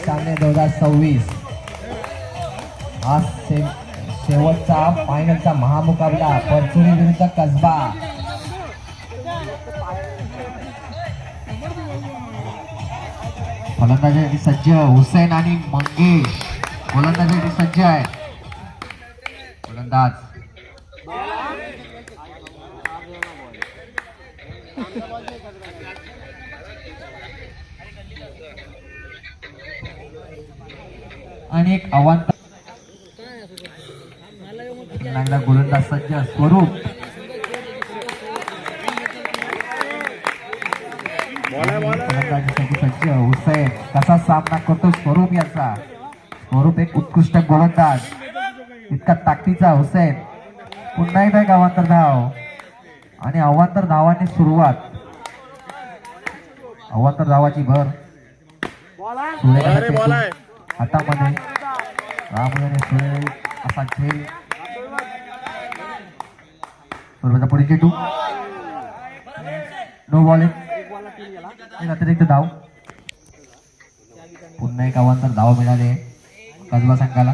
सामने 2026 आज शेवटचा फायनलचा महामुकाबला परचुरी विरुद्ध कसबा. फलंदाजीसाठी सज्ज हुसेन आणि मंगेश. गोलंदाजीसाठी सज्ज आहे. गोलंदाज आणि एक आव्हान. गोलंदाज सज्ज स्वरूप. फलंदाजीसाठी सज्ज हुसेन. कसा सामना करतो स्वरूप याचा. स्वरूप एक उत्कृष्ट गोलंदाज. इतका ताकदीचा हुसेन. पुन्हा एकदा एक अवांतर धाव आणि अवांतर धावांनी सुरुवात. अवांतर धावाची भर हातामध्ये. रामयाने सुरेल असा खेळ. स्वरूपाचा पुढे चेंडू. No ball. एक अतिरिक्त धाव. पुन्हा एक अवांतर धाव मिळाले कसबा संघाला.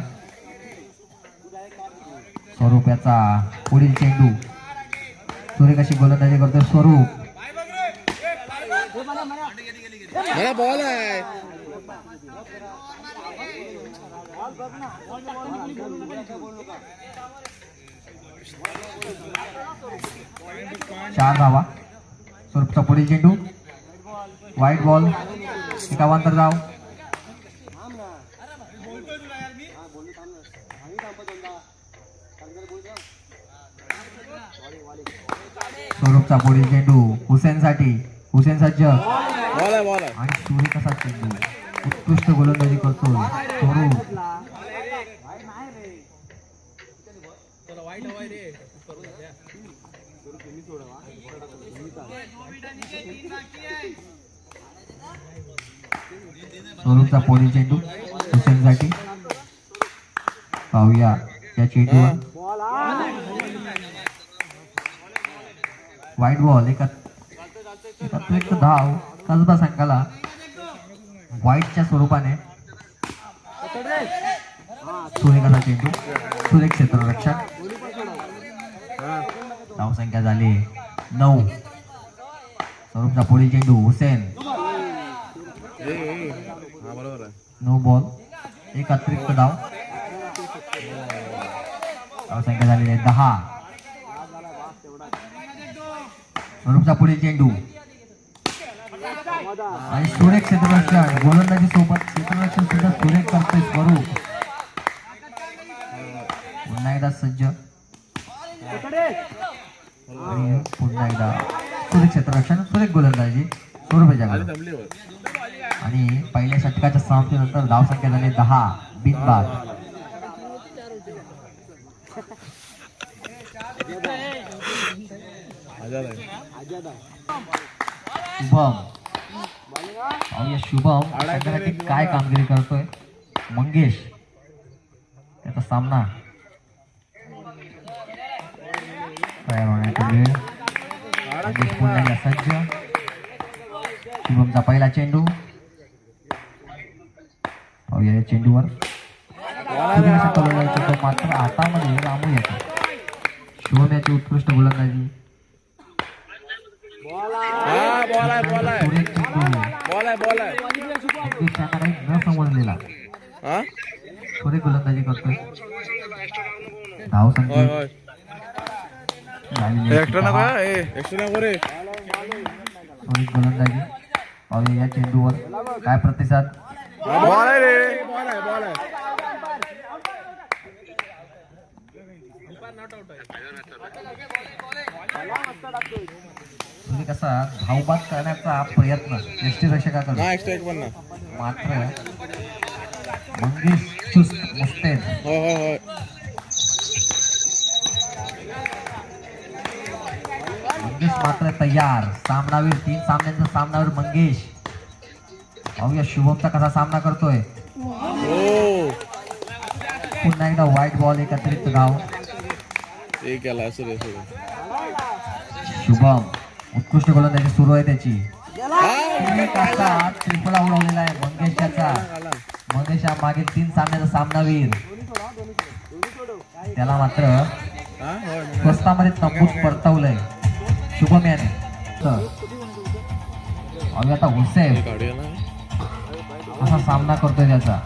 स्वरूप याचा पुढील चेंडू. सुरेख अशी गोलंदाजी करतोय स्वरूप. बॉल आहे. चार धावा. स्वरूपचा पुढील चेंडू. वाईट बॉल. एक अवांतर धाव. स्वरूपचा पुढील चेंडू हुसेन साठी. हुसेन सज्ज आणि सुरेख असा चेंडू. उत्कृष्ट गोलंदाजी करतो स्वरूप. स्वरूपचा पुढील चेंडू हुसेन साठी. पाहूया या चेंडूवर. वाईट बॉल. एक अतिरिक्त धाव कसबा संघाला वाईटच्या स्वरूपाने. सुरेखाचा चेंडू. सुरेख क्षेत्ररक्षण. धावसंख्या झाली 9. स्वरूपचा पुढील चेंडू हुसेन. No ball. एक अतिरिक्त धाव. धावसंख्या झालेली आहे 10. स्वरूपचा पुढील चेंडू आणि सुरेख क्षेत्ररक्षण. गोलंदाजी सोबत क्षेत्ररक्षण सुद्धा सुरेख करतोय स्वरूप. पुन्हा एकदा सज्ज आणि पुन्हा एकदा सुरेख क्षेत्ररक्षण. सुरेख गोलंदाजी स्वरूपाच्या. आणि पहिल्या षटकाच्या समाप्तीनंतर धावसंख्या झाली 10. बिनबाद. शुभम. शुभम संघासाठी काय कामगिरी करतोय. मंगेश त्याचा सामना तयार होण्याचा वेळ. मंगेश पुन्हा एकदा सज्ज. शुभमचा पहिला चेंडू. पाहूया या चेंडूवर मात्र हातामध्ये रामू येतो. शुभम याची उत्कृष्ट गोलंदाजी. न समजलेला सुरेख गोलंदाजी करतोय. धाव संख्या सुरेख गोलंदाजी. पाहूया या चेंडूवर काय प्रतिसाद. कसा धावबाद करण्याचा प्रयत्न यष्टीरक्षकाकडून. मात्र मंगेश चुस्त मुस्तेद. मंगेश मात्र तयार. सामनावीर. 3 सामन्यांचा सामनावीर मंगेश. पाहूया शुभमचा कसा सामना करतोय. पुन्हा एकदा व्हाईट बॉल. एक अतिरिक्त धाव. एक केला असू दे असू दे. शुभम उत्कृष्ट गोलंदाजी सुरू आहे त्याची. हा, एक असा त्रिफळा उडवलेला आहे मंगेशाचा. मंगेश हा मागील 3 सामन्याचा सामनावीर. त्याला मात्र हा, होय. स्वस्तामध्ये तंबूत परतवलंय शुभम याने. अगदी आता हुसेन काढूया ना. असा सामना करतोय त्याचा.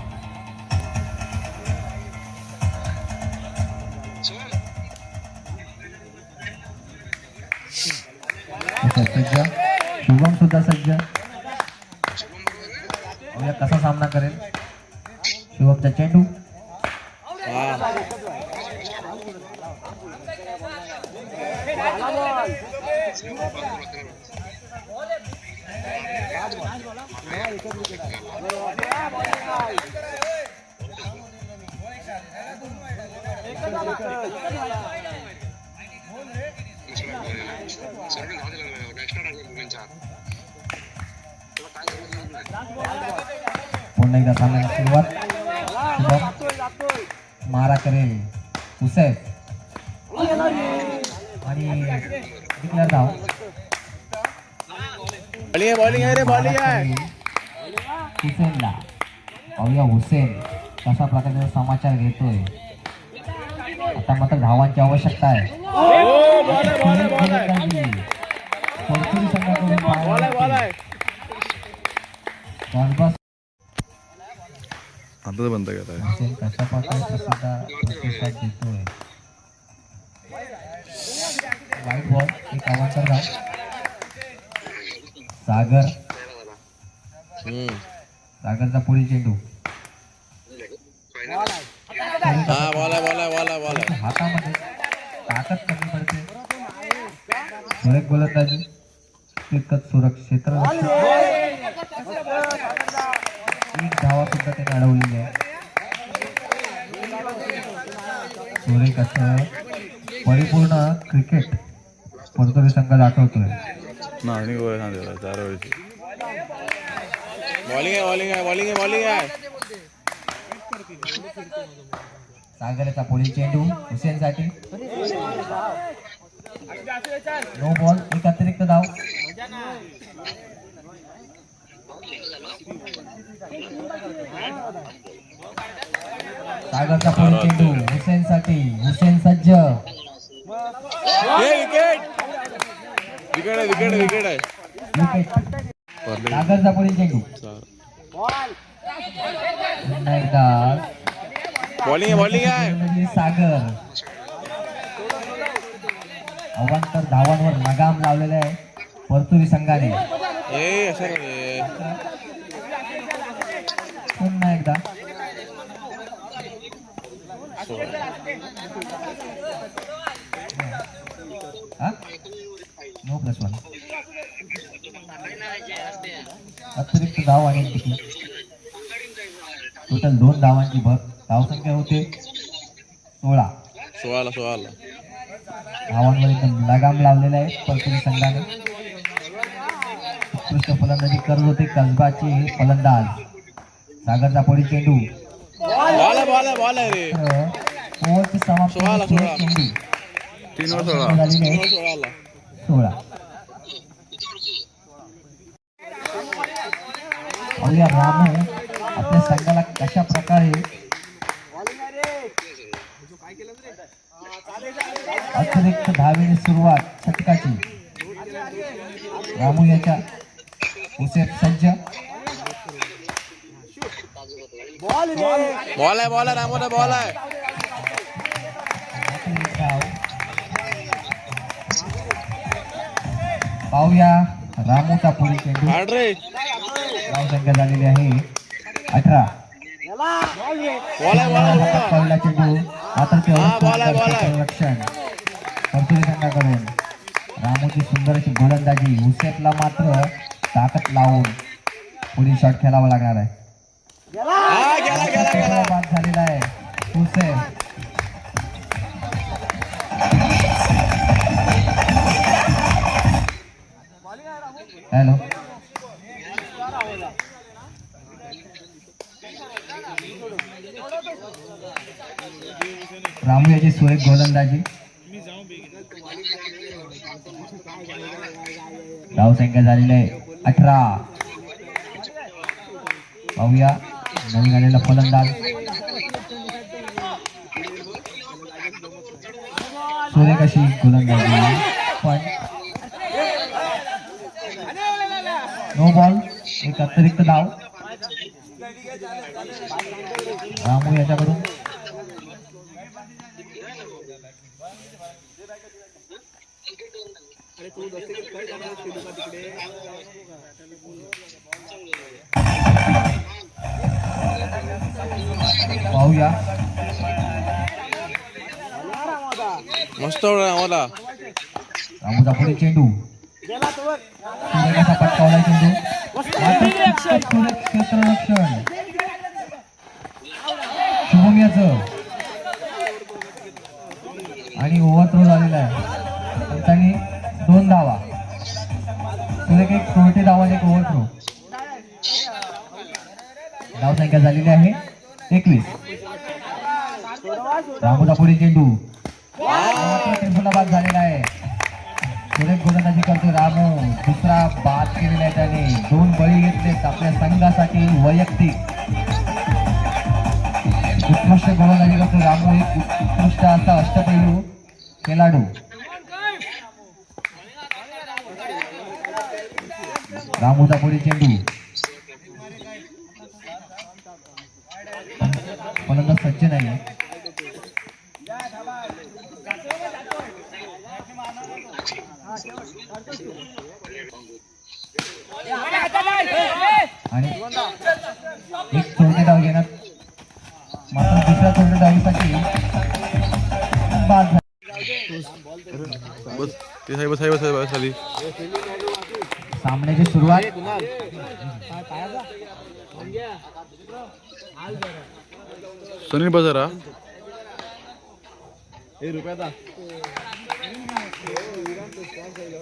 सज्ज शुभम सुद्धा सज्ज. अगदी कसा सामना करेल शुभमचा चेंडू. हा. पुन्हा एकदा सामन्याला सुरुवात. शुभम मारा करेल हुसेन आणि डिक्लेअर धाव. बॉलिंग आहे रे, बॉलिंग आहे. हुसेनला पाहूया हुसेन कशा प्रकारे समाचार घेतोय. आता मात्र धावांची आवश्यकता आहे. हो, बॉल आहे, बॉल आहे, बॉल आहे. कोणतीही संघाकडून बॉल आहे, बॉल आहे. कसबा आता तर बंद करताय. हुसेन कशा प्रकारे सुद्धा प्रतिसाद देतोय. वाईट बॉल एक अवांतर धाव. सागर सागरचा पुढील चेंडू. हा, बॉल आहे, बॉल आहे, बॉल आहे, बॉल आहे. हातामध्ये ताकद कमी पडते. सुरेख गोलंदाजी तितकंच सुरक्षित. एक धावा सुद्धा त्याने अडवलेली आहे. सुरेख असं परिपूर्ण क्रिकेट परतोरी संघ दाखवतोय. नाही गोळ सांगितलं 4 वेळची. बॉलिंग आहे, बॉलिंग आहे, बॉलिंग आहे, बॉलिंग आहे. सागरचा पुढील चेंडू हुसेनसाठी. नो बॉल एक अतिरिक्त धाव. सागरचा पुढील चेंडू हुसेनसाठी. हुसेन सज्ज. विकेट विकेट आहे, विकेट आहे, विकेट आहे. विकेट. सागरचा पुढील चेंडू. पुन्हा एकदा बॉलिंग आहे, बॉलिंग आहे. सागर अवांतर धावांवर लगाम लावलेला आहे परतुरी संघाने. ए असं नाही. पुन्हा एकदा नो +1. अतिरिक्त धाव आणि टिकली. टोटल 2 धावांची भर. धावसंख्या होते 16. 16 धावांवर एकदम लगाम लावलेला आहे परतुरी संघाने. उत्कृष्ट फलंदाजी करत होते कसबाचे फलंदाज. सागरचा पुढील चेंडू. बॉल आहे, बॉल आहे, बॉल आहे रे. ओव्हरची समाप्ती 16 चेंडू. 3 वर 16 16. पाहूया रामू आपल्या संघाला कशा प्रकारे अतिरिक्त धावेने सुरुवात षटकाची. रामू याच्या हुसेन सज्ज. बॉल आहे, बॉल आहे, रामोदा बॉल आहे. पाहूया रामूचा पुढील चेंडू. काढ रे. धावसंख्या झालेली आहे 18. बॉल आहे, बॉल आहे, हातात पडला चेंडू. मात्र ते हा, बॉल आहे, बॉल आहे. संरक्षण परतुरी संघाकडून. रामूची सुंदर अशी गोलंदाजी. हुसेनला मात्र ताकद लावून पुढील शॉट खेळावा लागणार आहे. हा, गेला गेला गेला. बाद झालेला आहे हुसेन. हॅलो रामू याची सुरेख गोलंदाजी. धावसंख्या झालेली आहे 18. पाहूया नवीन आलेला फलंदाज सूर्यकाशी गोलंदाजी पण नो बॉल. एक अतिरिक्त धाव रामू याच्याकडून. पाहूया मस्त आम्हाला रामूचा पुढे चेंडू सूर्यकाचा पटकावला चेंडू क्षेत्ररक्षण शुभम याचं आणि ओव्हरथ्रो झालेला आहे. त्यांनी 2 धावा. सूर्यक एक 40 धावा आणि एक ओव्हरथ्रो. धावसंख्या झालेली आहे 21. रामूचा पुढे चेंडू त्रिफुला बाद झालेला आहे. सुरेख गोलंदाजी करतो रामू. दुसरा बाद केलेला आहे त्याने. 2 बळी घेतलेत आपल्या संघासाठी वैयक्तिक. उत्कृष्ट गोलंदाजी करतो रामू. एक उत्कृष्ट असा अष्टपैलू खेळाडू. रामूचा पुढे चेंडू फलंदाज सज्ज नाही. आणि एक चोरटे डाव घेण्यात मात्र दुसऱ्या चोरटे डावीसाठी बाद झाला. सामन्याची सुरुवात सुनील बजारा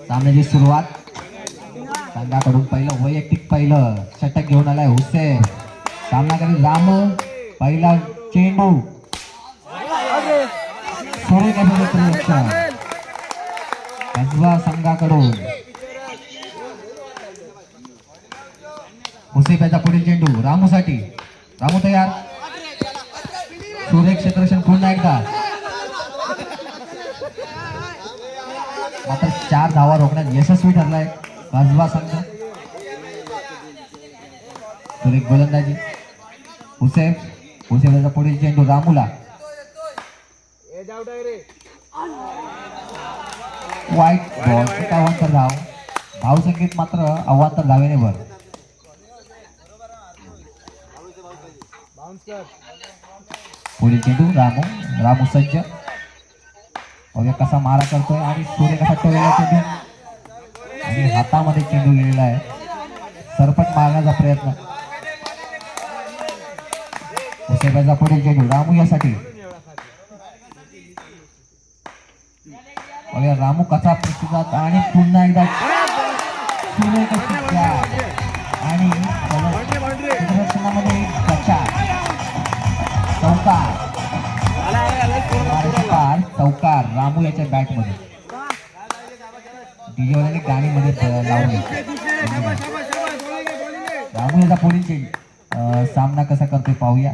सामन्याची सुरुवात संघाकडून पहिलं वैयक्तिक पहिलं षटक घेऊन आलाय हुसेन. सामना करीत रामू. पहिला चेंडू कसबा संघाकडून. हुसेनचा पुढील चेंडू रामूसाठी. रामू तयार. सूर्य क्षेत्ररक्षण पुन्हा एकदा. मात्र 4 धावा रोखण्यात यशस्वी ठरलाय कसबा संघ. सूर्य गोलंदाजी. हुसेनचा पुढील चेंडू रामूला. वाईट बॉल. एक अवांतर धाव. धावसंख्येत मात्र अवांतर धावेने भर. पुढील चेंडू रामू सज्ज. बघा कसा मारा करतोय आणि सूर्य कसा टोलेला चेंडू आणि हातामध्ये चेंडू गेलेला आहे. सरपट मारण्याचा प्रयत्न. हुसेनचा पुढील चेंडू रामू यासाठी. बघा रामू कसा प्रतिसाद आणि पुन्हा एकदा आणि प्रदर्शनामध्ये चौकार रामू याच्या बॅट मध्ये. डीजेवाल्याने गाणीमध्ये लावले. रामू याचा पुढील चेंडू. सामना कसा करतोय पाहूया.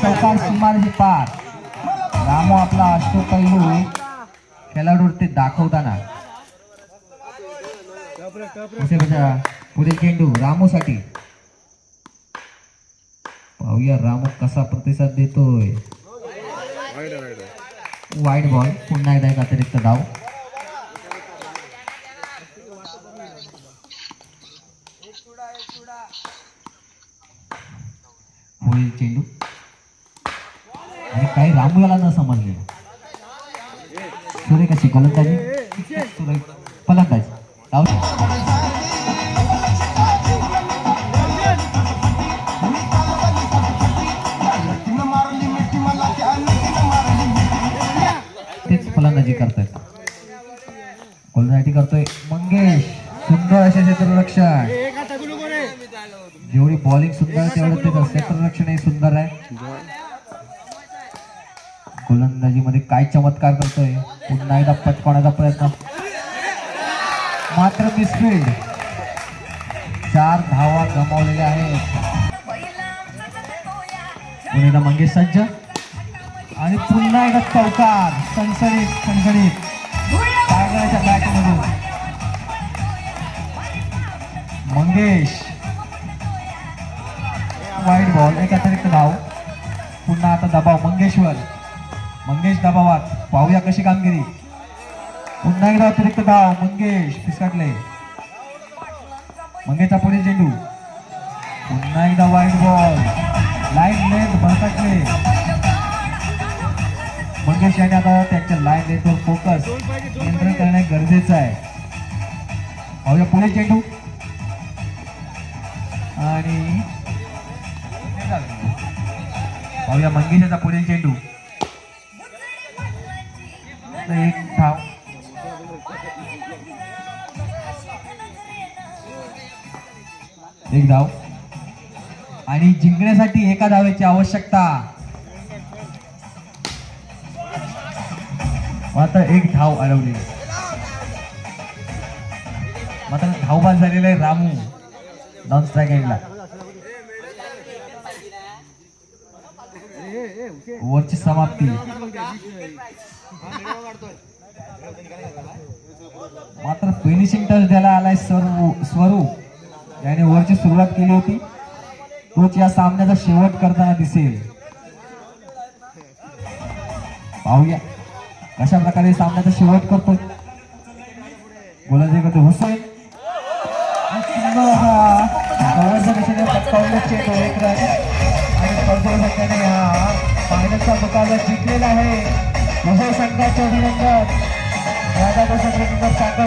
चौकार सीमारेषे पार. रामू आपला अष्टपैलू खेळाडू ते दाखवताना. पुढील चेंडू रामूसाठी. पाहूया रामू कसा प्रतिसाद देतोय. Wide ball. पुन्हा एकदा एक अतिरिक्त धाव. पुढील चेंडू आणि काही रामू याला न समजले. सूर्य कशी गोलंदाजी. फलंदाजी. तेच फलंदाजी करतायत. गोलंदाजी करतोय मंगेश. सुंदर असे क्षेत्ररक्षण. जेवढी बॉलिंग सुंदर तेवढं त्याचं क्षेत्ररक्षणही सुंदर आहे. गोलंदाजीमध्ये काय चमत्कार करतोय. पुन्हा एकदा पटकवण्याचा प्रयत्न मात्र मिसफिल्ड. 4 धावा गमावलेल्या आहेत. पुन्हा एकदा मंगेश सज्ज आणि पुन्हा एकदा चौकार. सणसणीत टायगरच्या बॅटमधून मंगेश. वाईट बॉल. एक अतिरिक्त धाव. पुन्हा आता दबाव मंगेशवर. मंगेश दबावात. पाहूया कशी कामगिरी. पुन्हा एकदा अतिरिक्त धाव. मंगेश फिसकटले. मंगेशचा पुढील चेंडू. पुन्हा एकदा वाईट बॉल. लाईन लेंथ भरकटले. मंगेश यांनी आता त्यांच्या लाईन लेंथवर फोकस नियंत्रण करणे गरजेचं आहे. पाहूया पुढील चेंडू. आणि पाहूया मंगेशचा पुढील चेंडू. एक धाव. एक धाव आणि जिंकण्यासाठी एका धावेची आवश्यकता. मात्र एक धाव अडवली. मात्र धावबाद झालेला आहे रामू. नॉन स्ट्राईक एंडला. ओव्हरची समाप्ती. मात्र फिनिशिंग टच द्यायला आलाय स्वरूप. याने ओव्हरची सुरुवात केली होती. तोच या सामन्याचा शेवट करताना दिसेल. पाहूया कशा प्रकारे सामन्याचा शेवट करतोय. गोलंदाजी करतो हुसेन. चेंडू. एक रन आणि कर्जोसाठी हा फायनलचा मुकाबला जिंकलेला आहे. उभय संघाचे अभिनंदन. राजा संघटनेचा साखर